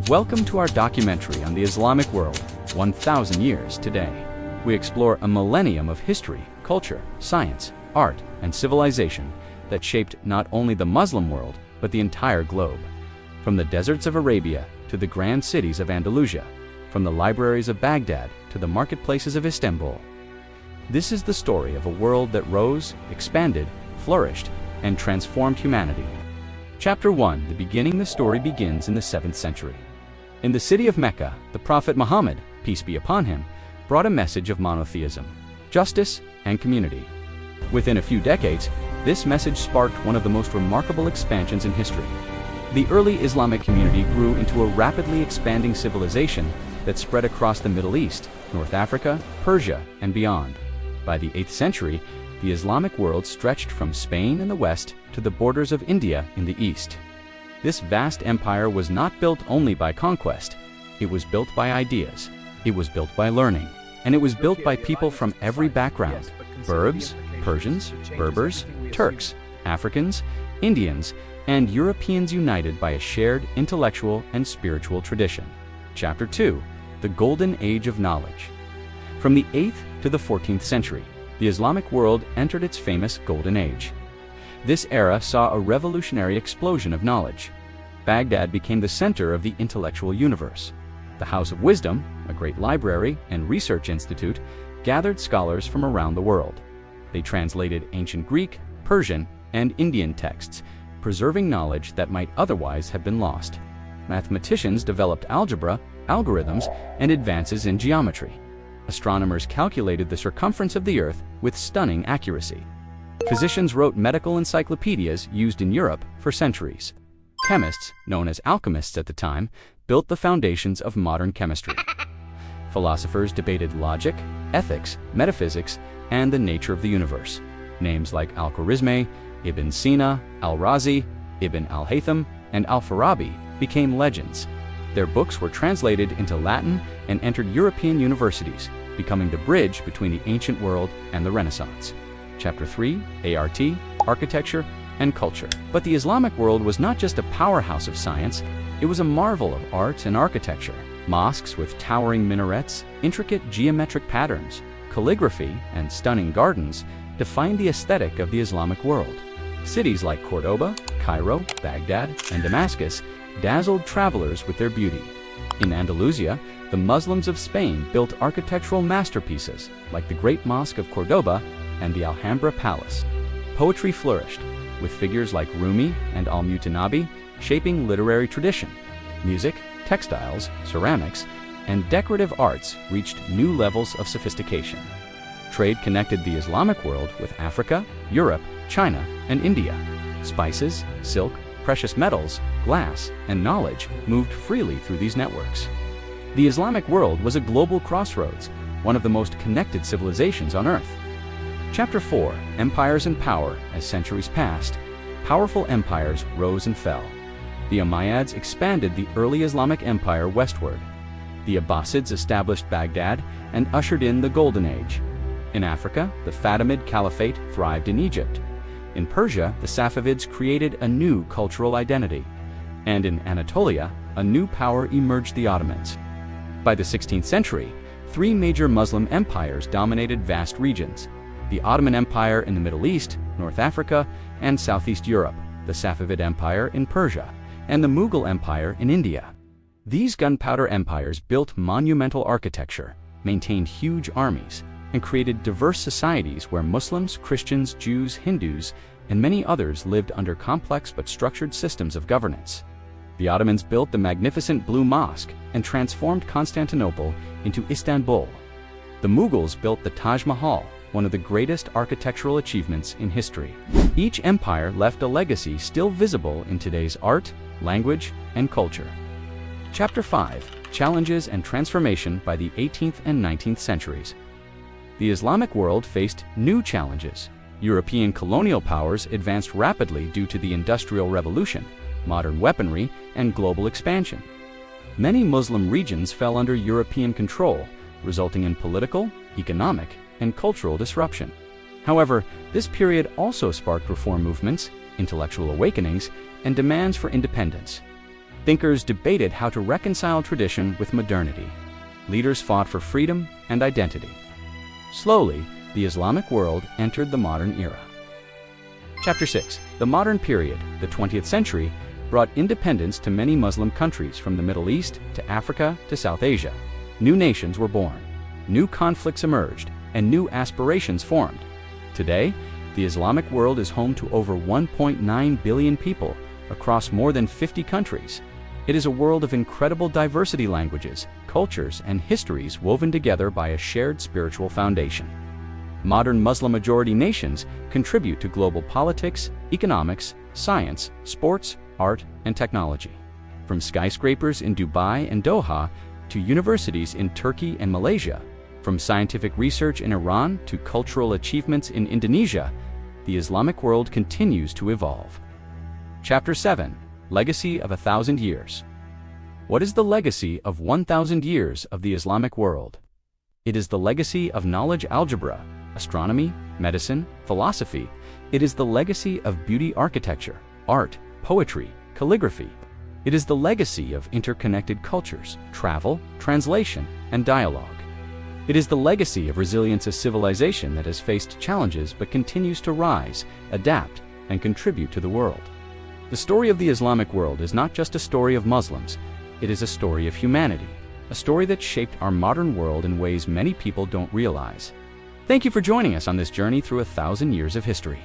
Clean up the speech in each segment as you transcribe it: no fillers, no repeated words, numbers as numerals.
Welcome to our documentary on the Islamic world, 1,000 years today. We explore a millennium of history, culture, science, art, and civilization that shaped not only the Muslim world, but the entire globe. From the deserts of Arabia to the grand cities of Andalusia, from the libraries of Baghdad to the marketplaces of Istanbul. This is the story of a world that rose, expanded, flourished, and transformed humanity. Chapter 1, the story begins in the 7th century. In the city of Mecca, the Prophet Muhammad, peace be upon him, brought a message of monotheism, justice, and community. Within a few decades, this message sparked one of the most remarkable expansions in history. The early Islamic community grew into a rapidly expanding civilization that spread across the Middle East, North Africa, Persia, and beyond. By the 8th century, the Islamic world stretched from Spain in the west to the borders of India in the east. This vast empire was not built only by conquest. It was built by ideas. It was built by learning. And it was built by people from every background: Berbers, Persians, Berbers, Turks, Africans, Indians, and Europeans united by a shared intellectual and spiritual tradition. Chapter 2, the Golden Age of Knowledge. From the 8th to the 14th century, the Islamic world entered its famous Golden Age. This era saw a revolutionary explosion of knowledge. Baghdad became the center of the intellectual universe. The House of Wisdom, a great library and research institute, gathered scholars from around the world. They translated ancient Greek, Persian, and Indian texts, preserving knowledge that might otherwise have been lost. Mathematicians developed algebra, algorithms, and advances in geometry. Astronomers calculated the circumference of the Earth with stunning accuracy. Physicians wrote medical encyclopedias used in Europe for centuries. Chemists, known as alchemists at the time, built the foundations of modern chemistry. Philosophers debated logic, ethics, metaphysics, and the nature of the universe. Names like Al-Khwarizmi, Ibn Sina, Al-Razi, Ibn al-Haytham, and Al-Farabi became legends. Their books were translated into Latin and entered European universities, becoming the bridge between the ancient world and the Renaissance. Chapter 3, ART, Architecture and Culture. But the Islamic world was not just a powerhouse of science, it was a marvel of art and architecture. Mosques with towering minarets, intricate geometric patterns, calligraphy, and stunning gardens defined the aesthetic of the Islamic world. Cities like Cordoba, Cairo, Baghdad, and Damascus dazzled travelers with their beauty. In Andalusia, the Muslims of Spain built architectural masterpieces like the Great Mosque of Cordoba and the Alhambra Palace. Poetry flourished, with figures like Rumi and Al-Mutanabi shaping literary tradition. Music, textiles, ceramics, and decorative arts reached new levels of sophistication. Trade connected the Islamic world with Africa, Europe, China, and India. Spices, silk, precious metals, glass, and knowledge moved freely through these networks. The Islamic world was a global crossroads, one of the most connected civilizations on Earth. Chapter 4, Empires and Power. As centuries passed, powerful empires rose and fell. The Umayyads expanded the early Islamic empire westward. The Abbasids established Baghdad and ushered in the Golden Age. In Africa, the Fatimid Caliphate thrived in Egypt. In Persia, the Safavids created a new cultural identity. And in Anatolia, a new power emerged: the Ottomans. By the 16th century, 3 major Muslim empires dominated vast regions: the Ottoman Empire in the Middle East, North Africa, and Southeast Europe, the Safavid Empire in Persia, and the Mughal Empire in India. These gunpowder empires built monumental architecture, maintained huge armies, and created diverse societies where Muslims, Christians, Jews, Hindus, and many others lived under complex but structured systems of governance. The Ottomans built the magnificent Blue Mosque and transformed Constantinople into Istanbul. The Mughals built the Taj Mahal, one of the greatest architectural achievements in history. Each empire left a legacy still visible in today's art, language, and culture. Chapter 5, Challenges and Transformation by the 18th and 19th centuries. The Islamic world faced new challenges. European colonial powers advanced rapidly due to the Industrial Revolution, modern weaponry, and global expansion. Many Muslim regions fell under European control, resulting in political, economic, and cultural disruption. However, this period also sparked reform movements, intellectual awakenings, and demands for independence. Thinkers debated how to reconcile tradition with modernity. Leaders fought for freedom and identity. Slowly, the Islamic world entered the modern era. Chapter 6. The Modern Period, the 20th century, brought independence to many Muslim countries from the Middle East to Africa to South Asia. New nations were born, new conflicts emerged, and new aspirations formed. Today, the Islamic world is home to over 1.9 billion people across more than 50 countries. It is a world of incredible diversity, languages, cultures, and histories woven together by a shared spiritual foundation. Modern Muslim-majority nations contribute to global politics, economics, science, sports, art, and technology. From skyscrapers in Dubai and Doha to universities in Turkey and Malaysia, from scientific research in Iran to cultural achievements in Indonesia, the Islamic world continues to evolve. Chapter 7. Legacy of 1,000 Years. What is the legacy of 1,000 years of the Islamic world? It is the legacy of knowledge, algebra, astronomy, medicine, philosophy. It is the legacy of beauty, architecture, art, poetry, calligraphy. It is the legacy of interconnected cultures, travel, translation, and dialogue. It is the legacy of resilience, a civilization that has faced challenges but continues to rise, adapt, and contribute to the world. The story of the Islamic world is not just a story of Muslims, it is a story of humanity, a story that shaped our modern world in ways many people don't realize. Thank you for joining us on this journey through 1,000 years of history.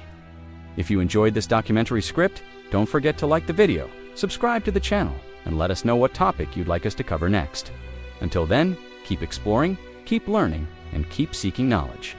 If you enjoyed this documentary script, don't forget to like the video, subscribe to the channel, and let us know what topic you'd like us to cover next. Until then, keep exploring, keep learning, and keep seeking knowledge.